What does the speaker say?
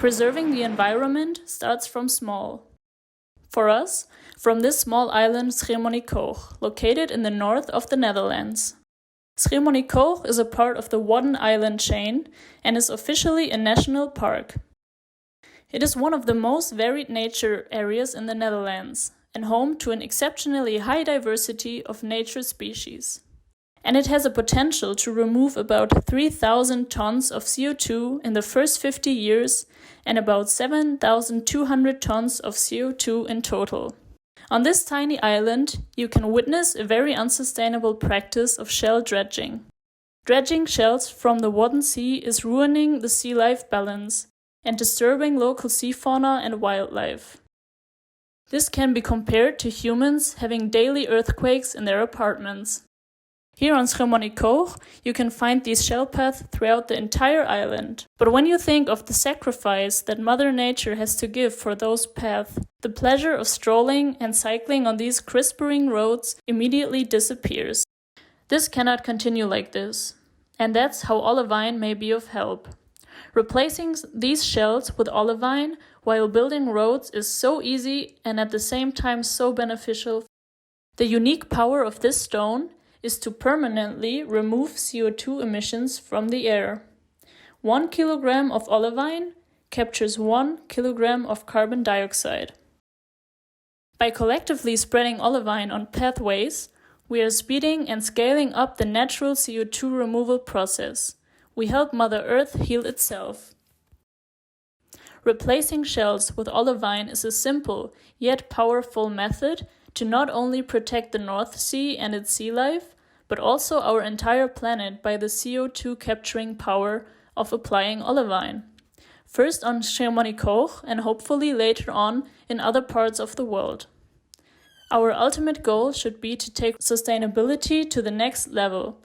Preserving the environment starts from small. For us, from this small island Schiermonnikoog, located in the north of the Netherlands. Schiermonnikoog is a part of the Wadden Island chain and is officially a national park. It is one of the most varied nature areas in the Netherlands and home to an exceptionally high diversity of nature species. And it has a potential to remove about 3,000 tons of CO2 in the first 50 years and about 7,200 tons of CO2 in total. On this tiny island, you can witness a very unsustainable practice of shell dredging. Dredging shells from the Wadden Sea is ruining the sea life balance and disturbing local sea fauna and wildlife. This can be compared to humans having daily earthquakes in their apartments. Here on Schiermonnikoog, you can find these shell paths throughout the entire island. But when you think of the sacrifice that Mother Nature has to give for those paths, the pleasure of strolling and cycling on these crisping roads immediately disappears. This cannot continue like this, and that's how Olivine may be of help. Replacing these shells with Olivine while building roads is so easy and at the same time so beneficial. The unique power of this stone is to permanently remove CO2 emissions from the air. 1 kilogram of olivine captures 1 kilogram of carbon dioxide. By collectively spreading olivine on pathways, we are speeding and scaling up the natural CO2 removal process. We help Mother Earth heal itself. Replacing shells with olivine is a simple yet powerful method to not only protect the North Sea and its sea life, but also our entire planet by the CO2 capturing power of applying olivine. First on Schiermonnikoog and hopefully later on in other parts of the world. Our ultimate goal should be to take sustainability to the next level